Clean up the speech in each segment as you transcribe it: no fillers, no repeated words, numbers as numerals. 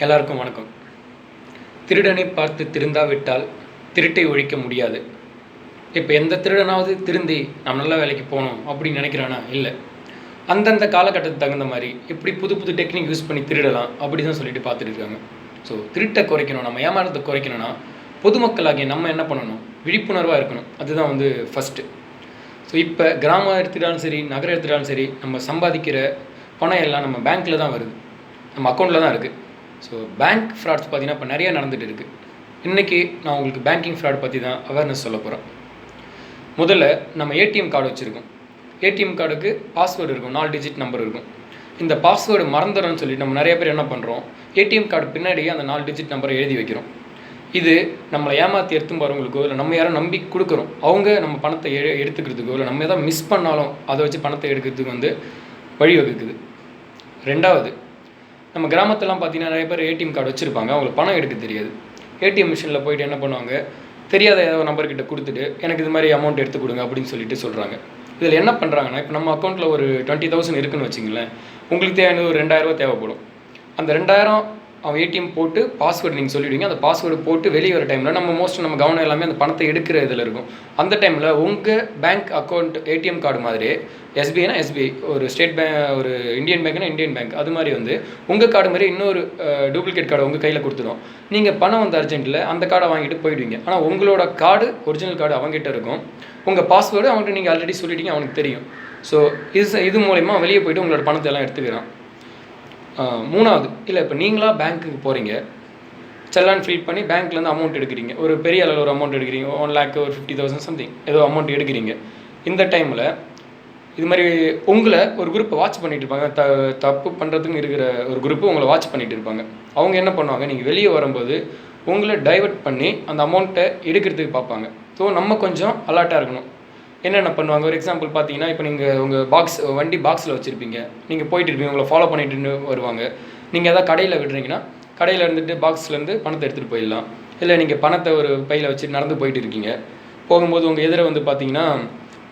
எல்லாருக்கும் வணக்கம். திருடனை பார்த்து திருந்தாவிட்டால் திருட்டை ஒழிக்க முடியாது. இப்போ எந்த திருடனாவது திருந்தி நாம் நல்ல வேலைக்கு போகணும் அப்படின்னு நினைக்கிறானா? இல்லை. அந்தந்த காலகட்டத்துக்கு தகுந்த மாதிரி எப்படி புது புது டெக்னிக் யூஸ் பண்ணி திருடலாம் அப்படி தான் சொல்லிட்டு பார்த்துட்டு இருக்காங்க. ஸோ திருட்டை குறைக்கணும், நம்ம ஏமாறத்தை குறைக்கணும்னா பொதுமக்களாகிய நம்ம என்ன பண்ணணும்? விழிப்புணர்வாக இருக்கணும். அதுதான் ஃபஸ்ட்டு. ஸோ இப்போ கிராமம் எடுத்துட்டாலும் சரி, நகரம் எடுத்துட்டாலும் சரி, நம்ம சம்பாதிக்கிற பணம் எல்லாம் நம்ம பேங்க்கில் தான் வருது, நம்ம அக்கௌண்ட்டில் தான் இருக்குது. ஸோ பேங்க் ஃப்ராட்ஸ் பார்த்திங்கன்னா இப்போ நிறையா நடந்துகிட்டு இருக்குது. இன்றைக்கி நான் உங்களுக்கு பேங்கிங் ஃப்ராட் பற்றி தான் அவேர்னஸ் சொல்ல போகிறேன். முதல்ல நம்ம ஏடிஎம் கார்டு வச்சுருக்கோம். ஏடிஎம் கார்டுக்கு பாஸ்வேர்டு இருக்கும், 4 டிஜிட் நம்பர் இருக்கும். இந்த பாஸ்வேர்டு மறந்துடும்னு சொல்லிட்டு நம்ம நிறைய பேர் என்ன பண்ணுறோம், ஏடிஎம் கார்டு பின்னாடியே அந்த 4 டிஜிட் நம்பரை எழுதி வைக்கிறோம். இது நம்மளை ஏமாற்றி எடுத்து போகிறவங்களுக்கோ இல்லை நம்ம யாரும் நம்பி கொடுக்குறோம், அவங்க நம்ம பணத்தை எடுத்துக்கிறதுக்கோ இல்லை நம்ம எதாவது மிஸ் பண்ணாலும் அதை வச்சு பணத்தை எடுக்கிறதுக்கு வழிவகுக்குது. ரெண்டாவது, நம்ம கிராமத்திலாம் பார்த்திங்கன்னா நிறைய பேர் ஏடிஎம் கார்டு வச்சுருப்பாங்க, அவங்களுக்கு பணம் எடுக்க தெரியாது. ஏடிஎம் மிஷினில் போய்ட்டு என்ன பண்ணுவாங்க, தெரியாத ஏதாவது நம்பர்கிட்ட கொடுத்துட்டு எனக்கு இது மாதிரி அமௌண்ட் எடுத்து கொடுங்க அப்படின்னு சொல்லிட்டு சொல்கிறாங்க. இதில் என்ன பண்ணுறாங்கன்னா, இப்போ நம்ம அக்கௌண்ட்டில் ஒரு 20,000 இருக்குதுன்னு வச்சிங்களேன், உங்களுக்கு தேவையான ஒரு 2,000 தேவைப்படும். அந்த 2,000 அவன் ஏடிஎம் போட்டு பாஸ்வேர்டு நீங்கள் சொல்லிவிடுவீங்க. அந்த பாஸ்வேர்டு போட்டு வெளியே வர டைமில் நம்ம கவனம் எல்லாமே அந்த பணத்தை எடுக்கிற இதில் இருக்கும். அந்த டைமில் உங்கள் பேங்க் அக்கௌண்ட் ஏடிஎம் கார்டு மாதிரி எஸ்பிஐனா எஸ்பிஐ, ஒரு ஸ்டேட் பேங்க், ஒரு இந்தியன் பேங்க்னா இந்தியன் பேங்க், அது மாதிரி உங்கள் கார்டு மாதிரி இன்னொரு டூப்ளிகேட் கார்டு உங்கள் கையில் கொடுத்துடும். நீங்கள் பணம் அர்ஜென்ட்டில் அந்த கார்டை வாங்கிட்டு போயிடுவீங்க. ஆனால் உங்களோட கார்டு, ஒரிஜினல் கார்டு அவங்ககிட்ட இருக்கும். உங்கள் பாஸ்வேர்டு அவங்ககிட்ட நீங்கள் ஆல்ரெடி சொல்லிட்டீங்க, அவனுக்கு தெரியும். ஸோ இது மூலயமா வெளியே போய்ட்டு உங்களோட பணத்தை எல்லாம் எடுத்துக்கிறான். மூணாவது, இல்லை இப்போ நீங்களாக பேங்க்குக்கு போகிறீங்க, செல்லான் ஃபில் பண்ணி பேங்க்லேருந்து அமௌண்ட் எடுக்கிறீங்க, ஒரு பெரிய அளவில் ஒரு அமௌண்ட் எடுக்கிறீங்க, 1 lakh, ஒரு 50,000 சம்திங் ஏதோ அமௌண்ட் எடுக்கிறீங்க. இந்த டைமில் இது மாதிரி உங்களை ஒரு குரூப்பை வாட்ச் பண்ணிகிட்டு இருப்பாங்க. தப்பு பண்ணுறதுக்குன்னு இருக்கிற ஒரு குரூப்பு உங்களை வாட்ச் பண்ணிகிட்டு இருப்பாங்க. அவங்க என்ன பண்ணுவாங்க, நீங்கள் வெளியே வரும்போது உங்களை டைவர்ட் பண்ணி அந்த அமௌண்ட்டை எடுக்கிறதுக்கு பார்ப்பாங்க. ஸோ நம்ம கொஞ்சம் அலர்ட்டாக இருக்கணும். என்னென்ன பண்ணுவாங்க, ஒரு எக்ஸாம்பிள் பார்த்தீங்கன்னா, இப்போ நீங்கள் உங்கள் வண்டி பாக்ஸில் வச்சுருப்பீங்க, நீங்கள் போயிட்டு இருப்பீங்க, உங்களை ஃபாலோ பண்ணிட்டு வருவாங்க. நீங்கள் எதாவது கடையில் விடுறீங்கன்னா கடையில் இருந்துட்டு பாக்ஸ்லேருந்து பணத்தை எடுத்துகிட்டு போயிடலாம். இல்லை நீங்கள் பணத்தை ஒரு பையில் வச்சு நடந்து போயிட்டு இருக்கீங்க, போகும்போது உங்கள் எதிரை பார்த்தீங்கன்னா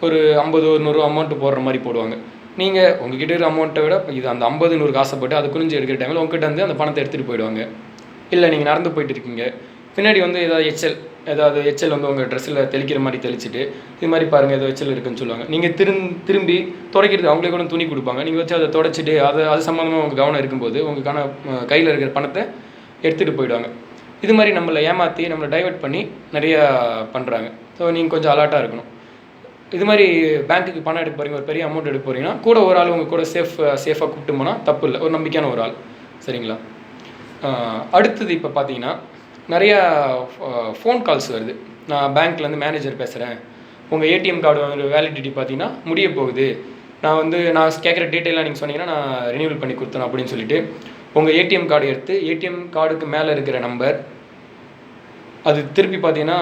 ஒரு 50, 100 அமௌண்ட்டு போடுற மாதிரி போடுவாங்க. நீங்கள் உங்ககிட்ட இருக்கிற அமௌண்ட்டை விட இது அந்த 50, 100 ஆசைப்பட்டு அது குனிஞ்சு எடுக்கிற டைமில் உங்ககிட்ட அந்த பணத்தை எடுத்துகிட்டு போயிடுவாங்க. இல்லை நீங்கள் நடந்து போயிட்டு இருக்கீங்க, பின்னாடி ஏதாவது எச்சல் உங்கள் ட்ரெஸ்ஸில் தெளிக்கிற மாதிரி தெளிச்சுட்டு இது மாதிரி பாருங்கள் ஏதோ எச்சல் இருக்குன்னு சொல்லுவாங்க. நீங்கள் திரும்பி துடைக்கிறது அவங்களே கூட துணி கொடுப்பாங்க. நீங்கள் வச்சு அதை துடைச்சிட்டு அது சம்மந்தமாக உங்கள் கவனம் இருக்கும்போது உங்களுக்கான கையில் இருக்கிற பணத்தை எடுத்துகிட்டு போயிடுவாங்க. இது மாதிரி நம்மளை ஏமாற்றி நம்மளை டைவர்ட் பண்ணி நிறையா பண்ணுறாங்க. ஸோ நீங்கள் கொஞ்சம் அலர்ட்டாக இருக்கணும். இது மாதிரி பேங்க்குக்கு பணம் எடுக்க போகிறீங்க, ஒரு பெரிய அமௌண்ட் எடுக்க போகிறீங்கன்னா கூட ஒரு ஆள் உங்கள் கூட சேஃபாக கூப்பிட்டு போனால் தப்பு இல்லை, ஒரு நம்பிக்கையான ஒரு ஆள். சரிங்களா? அடுத்தது இப்போ பார்த்தீங்கன்னா நிறையா ஃபோன் கால்ஸ் வருது. நான் பேங்க்லேருந்து மேனேஜர் பேசுகிறேன், உங்கள் ஏடிஎம் கார்டு வேலிடிட்டி பார்த்தீங்கன்னா முடிய போகுது, நான் கேட்குற டீட்டெயிலாக நீங்கள் சொன்னீங்கன்னா நான் ரினியூவல் பண்ணி கொடுத்தேன் அப்படின்னு சொல்லிட்டு உங்கள் ஏடிஎம் கார்டு எடுத்து ஏடிஎம் கார்டுக்கு மேலே இருக்கிற நம்பர், அது திருப்பி பார்த்தீங்கன்னா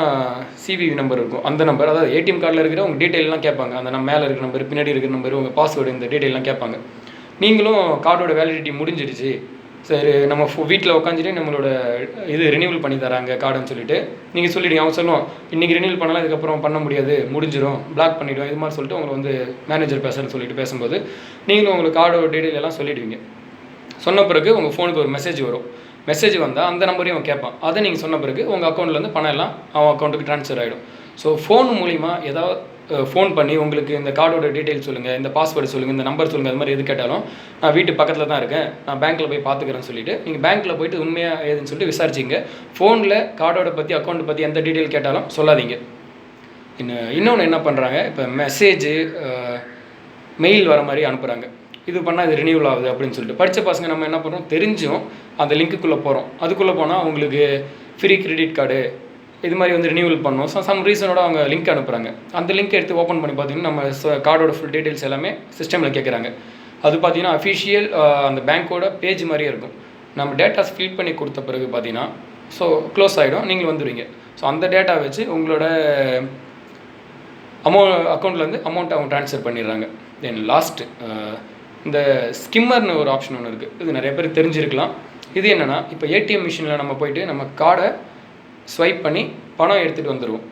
சிவிவி நம்பர் இருக்கும், அந்த நம்பர், அதாவது ஏடிஎம் கார்டில் இருக்கிற உங்கள் டீட்டெயிலெலாம் கேட்பாங்க. அந்த மேலே இருக்கிற நம்பர், பின்னாடி இருக்கிற நம்பர், உங்கள் பாஸ்வேர்டு, இந்த டீட்டெயிலெலாம் கேட்பாங்க. நீங்களும் கார்டோட வேலிடிட்டி முடிஞ்சிடுச்சு, சரி நம்ம வீட்டில் உட்காந்துட்டு நம்மளோட ரினியூவல் பண்ணி தராங்க கார்டுன்னு சொல்லிட்டு நீங்கள் சொல்லிவிடுங்க. அவங்க சொல்லுவோம், இன்றைக்கி ரினியூவல் பண்ணலாம், இதுக்கப்புறம் பண்ண முடியாது, முடிஞ்சிடும், பிளாக் பண்ணிவிடுவோம், இது மாதிரி சொல்லிட்டு உங்களை மேனேஜர் பேசுகிறேன்னு சொல்லிட்டு பேசும்போது நீங்களும் உங்களுக்கு கார்டோட டீட்டெயில் எல்லாம் சொல்லிவிடுவீங்க. சொன்ன பிறகு உங்கள் ஃபோனுக்கு ஒரு மெசேஜ் வரும். மெசேஜ் வந்தால் அந்த நம்பரையும் அவன் கேட்பான். அதை நீங்கள் சொன்ன பிறகு உங்கள் அக்கௌண்ட்லேருந்து பணம் எல்லாம் அவன் அக்கௌண்ட்டுக்கு ட்ரான்ஸ்ஃபர் ஆகிடும். ஸோ ஃபோன் மூலிமா ஏதாவது ஃபோன் பண்ணி உங்களுக்கு இந்த கார்டோட டீட்டெயில் சொல்லுங்கள், இந்த பாஸ்வேர்டு சொல்லுங்கள், இந்த நம்பர் சொல்லுங்கள், அது மாதிரி எது கேட்டாலும் நான் வீட்டு பக்கத்தில் தான் இருக்கேன், நான் பேங்க்கில் போய் பார்த்துக்கிறேன்னு சொல்லிவிட்டு நீங்கள் பேங்க்கில் போய்ட்டு உண்மையாக ஏதுன்னு சொல்லிட்டு விசாரிச்சிங்க. ஃபோனில் கார்டோட பற்றி, அக்கௌண்ட்டை பற்றி எந்த டீட்டெயில் கேட்டாலும் சொல்லாதீங்க. இன்னொன்று என்ன பண்ணுறாங்க, இப்போ மெசேஜு மெயில் வர மாதிரி அனுப்புகிறாங்க. இது பண்ணால் இது ரினியூவல் ஆகுது அப்படின்னு சொல்லிட்டு படித்த பசங்க நம்ம என்ன பண்ணுறோம், தெரிஞ்சும் அந்த லிங்க்குள்ளே போகிறோம். அதுக்குள்ளே போனால் உங்களுக்கு ஃப்ரீ கிரெடிட் கார்டு இது மாதிரி ரினியூவல் பண்ணோம். சம் ரீசனோட அவங்க லிங்க் அனுப்புகிறாங்க. அந்த லிங்க் எடுத்து ஓப்பன் பண்ணி பார்த்தீங்கன்னா நம்ம கார்டோட ஃபுல் டீட்டெயில்ஸ் எல்லாமே சிஸ்டமில் கேட்குறாங்க. அது பார்த்தீங்கன்னா அஃபிஷியல் அந்த பேங்க்கோட பேஜ் மாதிரியே இருக்கும். நம்ம டேட்டாஸ் ஃபில் பண்ணி கொடுத்த பிறகு பார்த்தீங்கன்னா ஸோ க்ளோஸ் ஆகிடும், நீங்கள் வந்துடுவீங்க. ஸோ அந்த டேட்டா வச்சு உங்களோட அக்கௌண்ட்லேருந்து அமௌண்ட்டை அவங்க ட்ரான்ஸ்ஃபர் பண்ணிடுறாங்க. தென் லாஸ்ட்டு இந்த ஸ்கிம்மர்னு ஒரு ஆப்ஷன் ஒன்று இருக்குது. இது நிறைய பேர் தெரிஞ்சிருக்கலாம். இது என்னென்னா, இப்போ ஏடிஎம் மிஷினில் நம்ம போய்ட்டு நம்ம கார்டை ஸ்வைப் பண்ணி பணம் எடுத்துகிட்டு வந்துடுவோம்.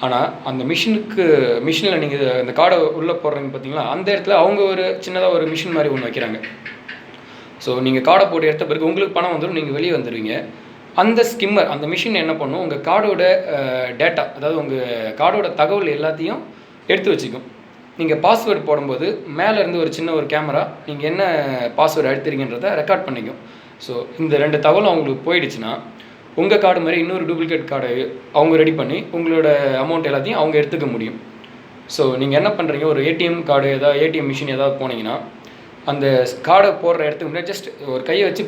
ஆனால் அந்த மிஷினில் நீங்கள் அந்த கார்டை உள்ளே போடுறீங்க பார்த்தீங்களா, அந்த இடத்துல அவங்க ஒரு சின்னதாக ஒரு மிஷின் மாதிரி ஒன்று வைக்கிறாங்க. ஸோ நீங்கள் கார்டை போட்டு எடுத்த பிறகு உங்களுக்கு பணம் வந்துடும், நீங்கள் வெளியே வந்துடுவீங்க. அந்த ஸ்கிம்மர் அந்த மிஷின் என்ன பண்ணும், உங்கள் கார்டோட டேட்டா, அதாவது உங்கள் கார்டோட தகவல் எல்லாத்தையும் எடுத்து வச்சுக்கும். நீங்கள் பாஸ்வேர்டு போடும்போது மேலேருந்து ஒரு சின்ன ஒரு கேமரா நீங்கள் என்ன பாஸ்வேர்டு அழுத்துறீங்கன்றதை ரெக்கார்ட் பண்ணிக்கும். ஸோ இந்த 2 தகவலும் அவங்களுக்கு போயிடுச்சுன்னா உங்கள் கார்டு மாதிரி இன்னொரு டூப்ளிகேட் கார்டை அவங்க ரெடி பண்ணி உங்களோட அமௌண்ட் எல்லாத்தையும் அவங்க எடுத்துக்க முடியும். ஸோ நீங்கள் என்ன பண்ணுறீங்க, ஒரு ஏடிஎம் கார்டு ஏதாவது ஏடிஎம் மிஷின் ஏதாவது போனீங்கன்னா அந்த கார்டை போடுற இடத்துக்கு முன்னாடி ஜஸ்ட் ஒரு கையை வச்சு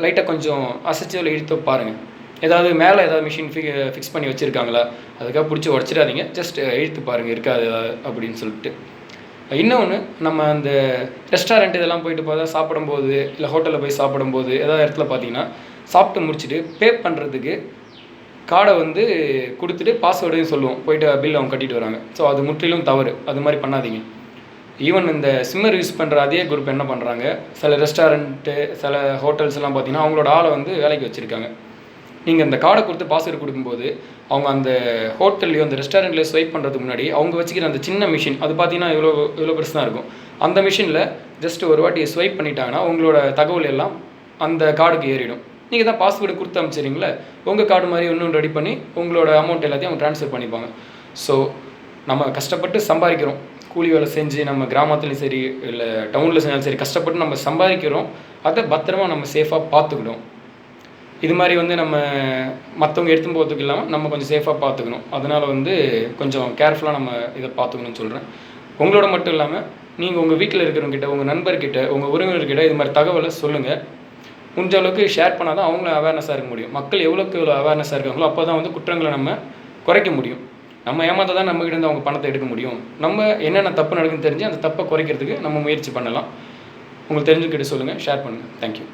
லைட்டாக கொஞ்சம் அசைச்சு இழுத்து பாருங்கள். ஏதாவது மேலே ஏதாவது மிஷின் ஃபிக்ஸ் பண்ணி வச்சுருக்காங்களா, அதுக்காக பிடிச்சி உடச்சிடாதீங்க, ஜஸ்ட் இழுத்து பாருங்கள் இருக்காது அப்படின்னு சொல்லிட்டு. இன்னொன்று, நம்ம அந்த ரெஸ்டாரண்ட் இதெல்லாம் போயிட்டு பார்த்தா சாப்பிடும்போது இல்லை ஹோட்டலில் போய் சாப்பிடும்போது ஏதாவது இடத்துல பார்த்தீங்கன்னா சாப்பிட்டு முடிச்சுட்டு பே பண்ணுறதுக்கு கார்டை கொடுத்துட்டு பாஸ்வேர்டையும் சொல்லுவோம், போயிட்டு பில் அவங்க கட்டிட்டு வராங்க. ஸோ அது முற்றிலும் தவறு, அது மாதிரி பண்ணாதீங்க. ஈவன் இந்த சிம்மர் யூஸ் பண்ணுற அதே குரூப் என்ன பண்ணுறாங்க, சில ரெஸ்டாரண்ட்டு சில ஹோட்டல்ஸ்லாம் பார்த்தீங்கன்னா அவங்களோட ஆளை வேலைக்கு வச்சுருக்காங்க. நீங்கள் அந்த கார்டை கொடுத்து பாஸ்வேர்டு கொடுக்கும்போது அவங்க அந்த ஹோட்டல்லையோ அந்த ரெஸ்டாரண்ட்லேயோ ஸ்வைப் பண்ணுறதுக்கு முன்னாடி அவங்க வச்சுக்கிற அந்த சின்ன மிஷின், அது பார்த்தீங்கன்னா இவ்வளோ பெருசு தான் இருக்கும். அந்த மிஷினில் ஜஸ்ட் ஒரு வாட்டி ஸ்வைப் பண்ணிட்டாங்கன்னா உங்களோட தகவல் எல்லாம் அந்த கார்டுக்கு ஏறிடும். நீங்கள் தான் பாஸ்வேர்டு கொடுத்து அனுப்பிச்சிடுறீங்களே, உங்கள் கார்டு மாதிரி இன்னும் ரெடி பண்ணி உங்களோட அமௌண்ட் எல்லாத்தையும் அவங்க ட்ரான்ஸ்ஃபர் பண்ணிப்பாங்க. ஸோ நம்ம கஷ்டப்பட்டு சம்பாதிக்கிறோம், கூலி வேலை செஞ்சு நம்ம கிராமத்துலையும் சரி இல்லை டவுனில் செஞ்சாலும் சரி கஷ்டப்பட்டு நம்ம சம்பாதிக்கிறோம், அதை பத்திரமா நம்ம சேஃபாக பார்த்துக்கணும். இது மாதிரி நம்ம மற்றவங்க எடுத்து போகிறதுக்கு இல்லாமல் நம்ம கொஞ்சம் சேஃபாக பார்த்துக்கணும். அதனால் கொஞ்சம் கேர்ஃபுல்லாக நம்ம இதை பார்த்துக்கணும்னு சொல்கிறேன். உங்களோட மட்டும் இல்லாமல் நீங்கள் உங்கள் வீட்டில் இருக்கிறவங்ககிட்ட, உங்கள் நண்பர்கிட்ட, உங்கள் உறவினர்கிட்ட இது மாதிரி தகவலை சொல்லுங்கள். முடிஞ்ச அளவுக்கு ஷேர் பண்ணால் தான் அவங்களும் அவேர்னஸாக இருக்க முடியும். மக்கள் எவ்வளோக்கு எவ்வளோ அவேர்னஸாக இருக்காங்களோ அப்போ தான் குற்றங்களை நம்ம குறைக்க முடியும். நம்ம ஏமாற்ற தான் நம்மகிட்ட இருந்து அவங்க பணத்தை எடுக்க முடியும். நம்ம என்னென்ன தப்பு நடக்குதுன்னு தெரிஞ்சு அந்த தப்பை குறைக்கிறதுக்கு நம்ம முயற்சி பண்ணலாம். உங்களுக்கு தெரிஞ்சுக்கிட்டு சொல்லுங்கள், ஷேர் பண்ணுங்கள். தேங்க்யூ.